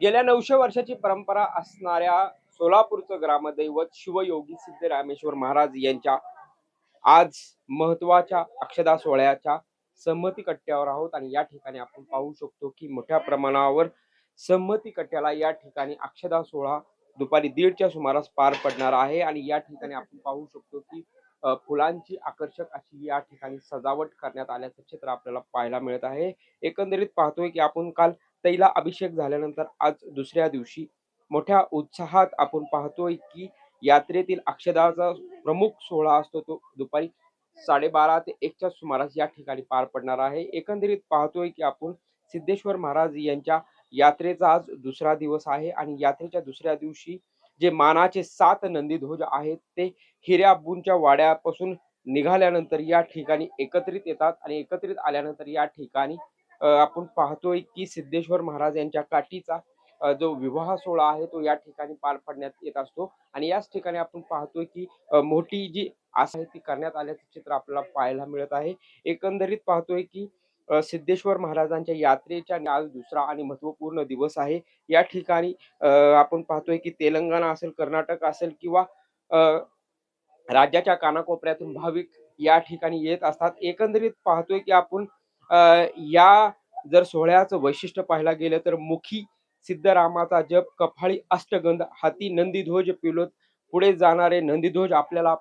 गेल्या 900 वर्षाची परंपरा असणाऱ्या सोलापूरचं ग्रामदैवत शिवयोगी सिद्धरामेश्वर महाराज यांच्या आज महत्वाच्या अक्षदा सोहळ्याच्या संमती कट्ट्यावर आहोत आणि या ठिकाणी आपण पाहू शकतो की मोठ्या प्रमाणावर संमती कट्ट्याला या ठिकाणी अक्षदा सोहळा दुपारी 1:30च्या सुमारास पार पडणार आहे आणि या ठिकाणी आपण पाहू शकतो की फुलांची आकर्षक अशी या ठिकाणी सजावट करण्यात आल्याचं चित्र आपल्याला पाहायला मिळत आहे। एकंदरीत पाहतोय की आपण काल तैला अभिषेक झाल्यानंतर आज दुसऱ्या दिवशी मोठ्या उत्साहात आपण पाहतोय की यात्रेतील अक्षदाचा प्रमुख सोहळा असतो तो दुपारी 12:30 ते 1च्या सुमारास या ठिकाणी पार पडणार आहे। एकंदरीत पाहतोय की आपण सिद्धेश्वर महाराज यांच्या यात्रेचा आज दुसरा दिवस आहे आणि यात्रेच्या दुसऱ्या दिवशी जे मानाचे 7 नंदीध्वज आहेत ते हिऱ्याबूंच्या वाड्यापासून निघाल्यानंतर या ठिकाणी एकत्रित येतात आणि एकत्रित आल्यानंतर या ठिकाणी आपण पाहतोय की सिद्धेश्वर महाराज यांच्या काठीचा जो विवाह सोहळा आहे तो या ठिकाणी पार पडण्यात येत असतो आणि याच ठिकाणी आपण पाहतोय की मोठी जी आस आहे ती करण्यात आल्याचं चित्र आपल्याला पाहायला मिळत आहे। एकंदरीत पाहतोय की सिद्धेश्वर महाराजांच्या यात्रेच्या आज दुसरा आणि महत्वपूर्ण दिवस आहे। या ठिकाणी आपण पाहतोय की तेलंगणा असेल, कर्नाटक असेल किंवा राज्याच्या कानाकोपऱ्यातून भाविक या ठिकाणी येत असतात। एकंदरीत पाहतोय की आपण या जर सोहळ्याचं वैशिष्ट्य पाहायला गेलं तर मुखी सिद्धरामाचा जप, कफाळी अष्टगंध, हाती नंदीध्वज पिलोत पुढे जाणारे नंदीध्वज आपल्याला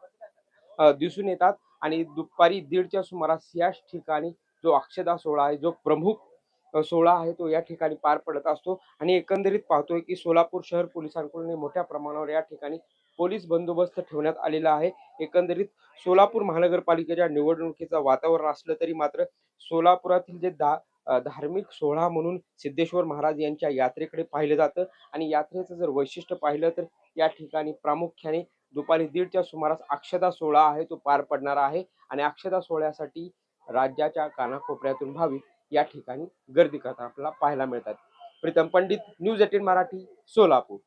दिसून येतात आणि दुपारी 1:30च्या सुमारास याच ठिकाणी जो अक्षदा सोहळा आहे, जो प्रमुख सोहळा आहे तो या ठिकाणी पार पडत असतो आणि एकंदरीत पाहतोय की सोलापूर शहर पोलिसांकडून मोठ्या प्रमाणावर या ठिकाणी पोलीस बंदोबस्त ठेवण्यात आलेला आहे। एकंदरीत सोलापूर महानगरपालिकेच्या निवडणुकीचं वातावरण असलं तरी मात्र सोलापुरातील जे धार्मिक सोहळा म्हणून सिद्धेश्वर महाराज यांच्या यात्रेकडे पाहिलं जातं आणि यात्रेचं जर वैशिष्ट्य पाहिलं तर या ठिकाणी प्रामुख्याने दुपारी 1:30च्या सुमारास अक्षदा सोहळा आहे तो पार पडणार आहे आणि अक्षदा सोहळ्यासाठी राज्याच्या कानाकोपऱ्यातून भाविक या ठिकाणी गर्दी करताना आपल्याला पाहायला मिळतात। प्रीतम पंडित, न्यूज 18 मराठी, सोलापूर।